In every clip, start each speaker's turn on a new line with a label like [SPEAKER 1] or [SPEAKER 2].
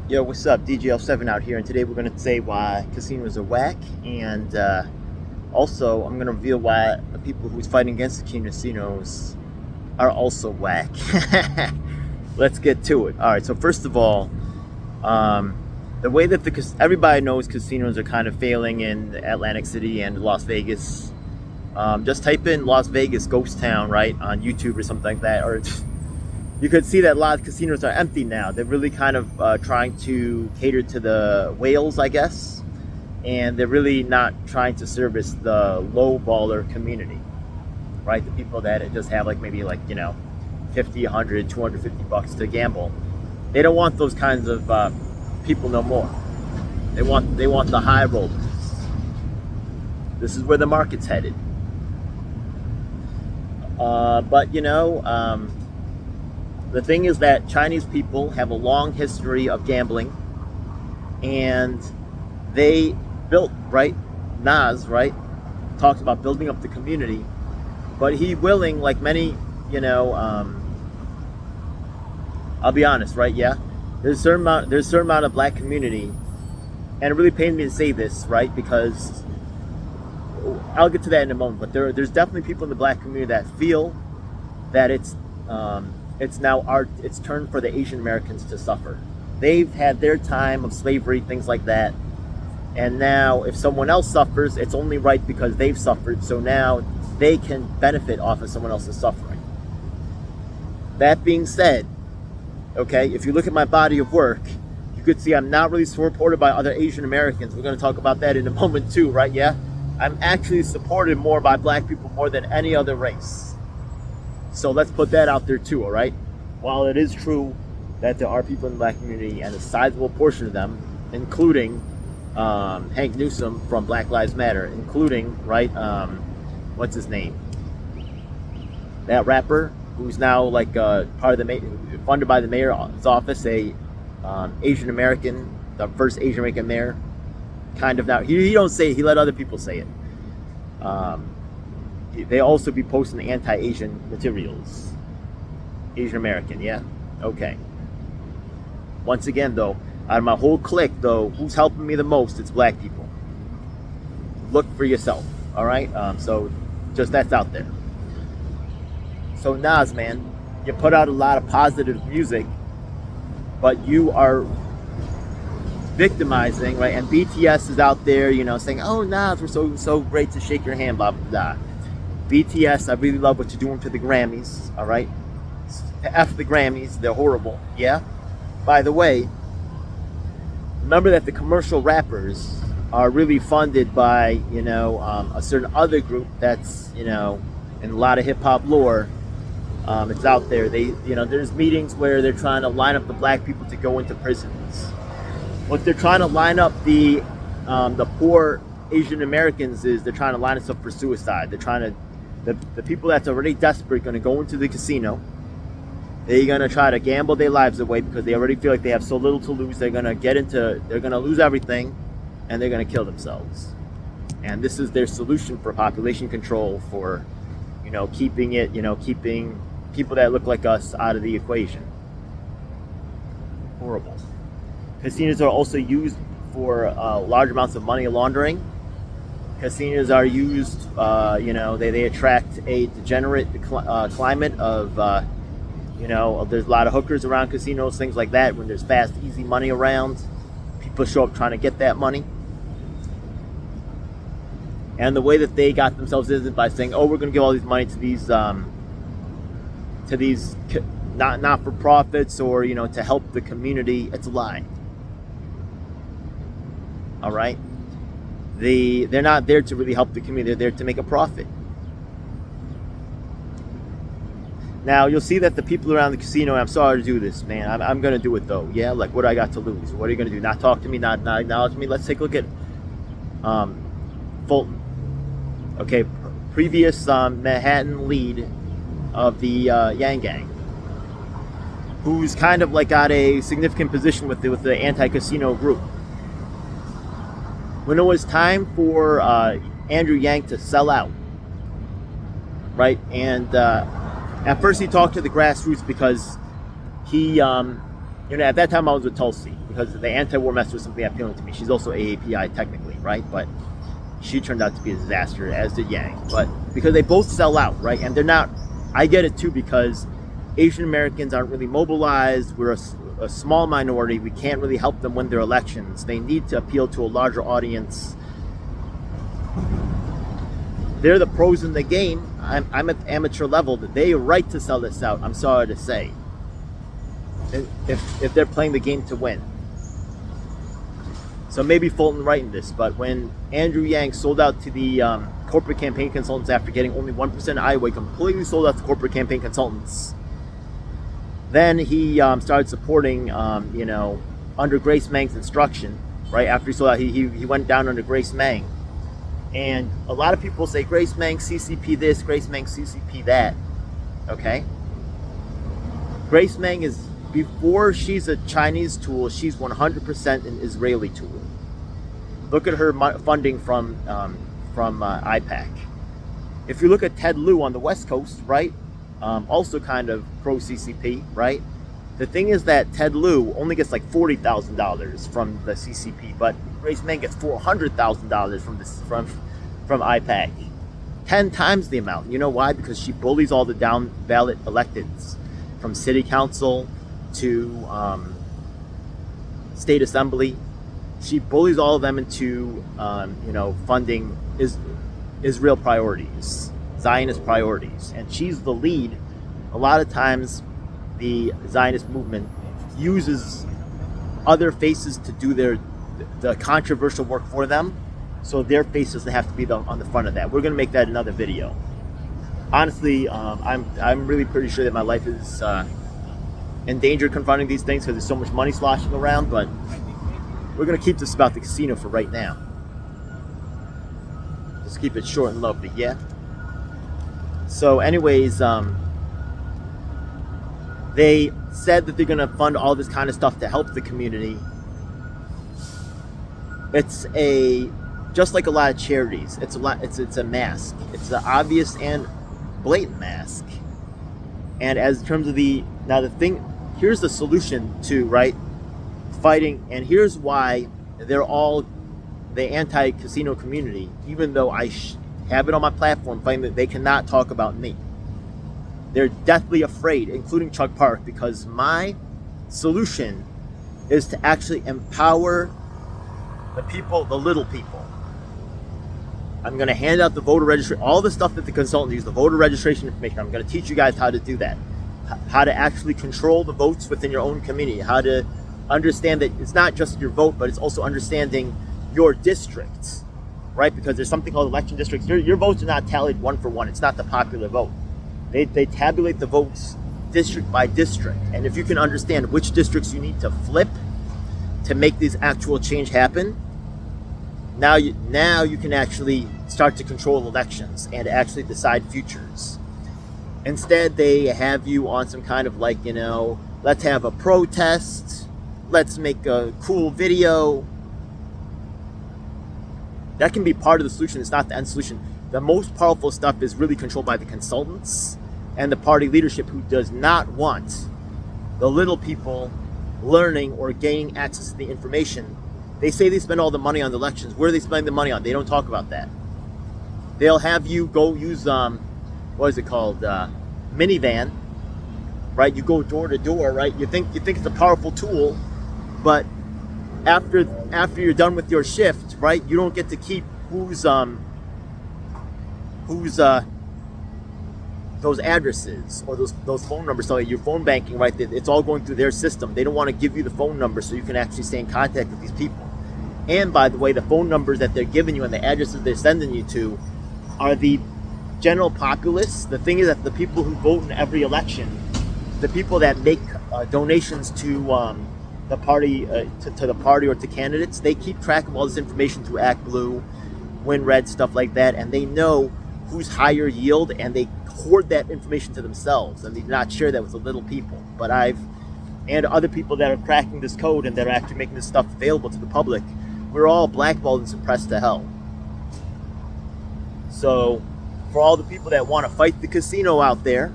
[SPEAKER 1] Yo, what's up? DJL7 out here, and today we're going to say why casinos are whack, and also I'm going to reveal why the people who's fighting against the casinos are also whack. Let's get to it. All right, so first of all, the way that everybody knows casinos are kind of failing in Atlantic City and Las Vegas. Just type in Las Vegas ghost town, right, on YouTube or something like that, or you could see that a lot of casinos are empty now. They're really kind of trying to cater to the whales, I guess, and they're really not trying to service the low baller community, right? The people that just have like maybe like, 50, 100, 250 bucks to gamble. They don't want those kinds of people no more. They want the high rollers. This is where the market's headed. But the thing is that Chinese people have a long history of gambling, and they built, right? Nas, right, talks about building up the community, but he willing, like many, I'll be honest, right? Yeah, there's a certain amount of black community, and it really pains me to say this, right? Because I'll get to that in a moment, but there's definitely people in the black community that feel that it's now it's turned for the Asian Americans to suffer. They've had their time of slavery, things like that, and now if someone else suffers, it's only right because they've suffered, so now they can benefit off of someone else's suffering. That being said, okay, if you look at my body of work, you could see I'm not really supported by other Asian Americans. We're going to talk about that in a moment too, right? Yeah, I'm actually supported more by black people more than any other race. So let's put that out there too, all right? While it is true that there are people in the black community, and a sizable portion of them, including Hank Newsom from Black Lives Matter, including, right, what's his name? That rapper who's now like part of funded by the mayor's office, Asian American, the first Asian American mayor, kind of now. He don't say it, he let other people say it. They also be posting anti-Asian materials. Asian American, yeah? Okay. Once again, though, out of my whole clique, though, who's helping me the most? It's black people. Look for yourself, all right? So just that's out there. So Nas, man, you put out a lot of positive music, but you are victimizing, right? And BTS is out there, saying, "Oh, Nas, we're so great to shake your hand," blah blah blah. BTS, I really love what you're doing to the Grammys, all right? F the Grammys, they're horrible, yeah? By the way, remember that the commercial rappers are really funded by, a certain other group that's, in a lot of hip-hop lore, it's out there. There's meetings where they're trying to line up the black people to go into prisons. What they're trying to line up the poor Asian Americans is they're trying to line us up for suicide. They're trying to the people that's already desperate going to go into the casino. They're going to try to gamble their lives away because they already feel like they have so little to lose. They're going to lose everything, and they're going to kill themselves. And this is their solution for population control, for keeping people that look like us out of the equation. Horrible. Casinos are also used for large amounts of money laundering. Casinos are used, they attract a degenerate climate of, there's a lot of hookers around casinos, things like that. When there's fast, easy money around, people show up trying to get that money. And the way that they got themselves isn't by saying, "Oh, we're going to give all these money to these not-for-profits or, to help the community." It's a lie. All right? They're not there to really help the community. They're there to make a profit. Now, you'll see that the people around the casino, I'm sorry to do this, man. I'm going to do it, though. Yeah, like, what do I got to lose? What are you going to do? Not talk to me, not acknowledge me? Let's take a look at Fulton. Okay, previous Manhattan lead of the Yang Gang, who's kind of like got a significant position with the anti-casino group. When it was time for Andrew Yang to sell out, right? And at first he talked to the grassroots because he At that time I was with Tulsi because the anti-war message was something appealing to me. She's also AAPI technically, right? But she turned out to be a disaster, as did Yang. But because they both sell out, right? And they're not, I get it too, because Asian Americans aren't really mobilized. We're a small minority. We can't really help them win their elections. They need to appeal to a larger audience. They're the pros in the game. I'm at the amateur level. They are right to sell this out, I'm sorry to say. If they're playing the game to win. So maybe Fulton right in this, but when Andrew Yang sold out to the corporate campaign consultants after getting only 1% of Iowa, he completely sold out to corporate campaign consultants. Then he started supporting, under Grace Mang's instruction, right? After he sold out, he went down under Grace Mang. And a lot of people say Grace Mang CCP this, Grace Mang CCP that, okay? Grace Mang is, before she's a Chinese tool, she's 100% an Israeli tool. Look at her funding from IPAC. If you look at Ted Lieu on the West Coast, right, also kind of pro-CCP, right? The thing is that Ted Lieu only gets like $40,000 from the CCP, but Grace Mang gets $400,000 from IPAC. 10 times the amount. You know why? Because she bullies all the down ballot electeds, from city council to state assembly. She bullies all of them into, funding Israel priorities, Zionist priorities, and she's the lead. A lot of times, the Zionist movement uses other faces to do the controversial work for them, so their faces have to be on the front of that. We're going to make that another video. Honestly, I'm really pretty sure that my life is in danger confronting these things because there's so much money sloshing around, but we're going to keep this about the casino for right now. Just keep it short and lovely, yeah? So anyways, they said that they're going to fund all this kind of stuff to help the community. It's just like a lot of charities. It's a mask. It's an obvious and blatant mask. And as in terms of here's the solution to, right, fighting, and here's why they're all the anti-casino community, even though I have it on my platform, fighting that they cannot talk about me. They're deathly afraid, including Chuck Park, because my solution is to actually empower the people, the little people. I'm going to hand out the voter registration, all the stuff that the consultants use, the voter registration information. I'm going to teach you guys how to do that, how to actually control the votes within your own community, how to understand that it's not just your vote, but it's also understanding your districts, right? Because there's something called election districts. Your votes are not tallied one for one. It's not the popular vote. They tabulate the votes district by district. And if you can understand which districts you need to flip to make this actual change happen, now you can actually start to control elections and actually decide futures. Instead, they have you on some kind of let's have a protest, let's make a cool video. That can be part of the solution. It's not the end solution. The most powerful stuff is really controlled by the consultants and the party leadership, who does not want the little people learning or gaining access to the information. They say they spend all the money on the elections. Where are they spending the money on? They don't talk about that. They'll have you go use minivan, right? You go door to door, right? You think it's a powerful tool, but after you're done with your shift, right? You don't get to keep who's those addresses or those phone numbers. So your phone banking, right? It's all going through their system. They don't want to give you the phone number so you can actually stay in contact with these people. And by the way, the phone numbers that they're giving you and the addresses they're sending you to are the general populace. The thing is that the people who vote in every election, the people that make donations to the party, to the party or to candidates, they keep track of all this information through ActBlue, WinRed, stuff like that, and they know who's higher yield, and they hoard that information to themselves, and they do not share that with the little people. But and other people that are cracking this code and that are actually making this stuff available to the public, we're all blackballed and suppressed to hell. So, for all the people that want to fight the casino out there,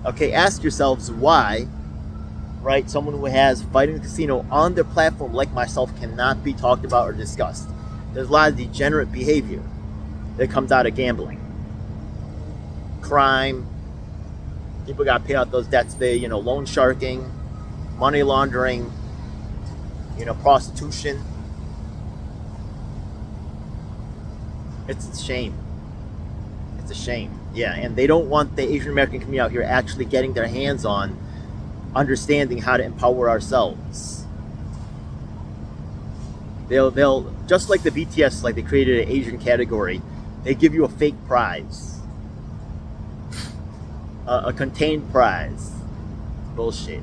[SPEAKER 1] okay, ask yourselves why right? Someone who has fighting the casino on their platform, like myself, cannot be talked about or discussed. There's a lot of degenerate behavior that comes out of gambling, crime. People got paid out those debts. They, loan sharking, money laundering, prostitution. It's a shame. It's a shame. Yeah, and they don't want the Asian American community out here actually getting their hands on understanding how to empower ourselves. They'll just like the BTS, like they created an Asian category. They give you a fake prize, a contained prize. Bullshit.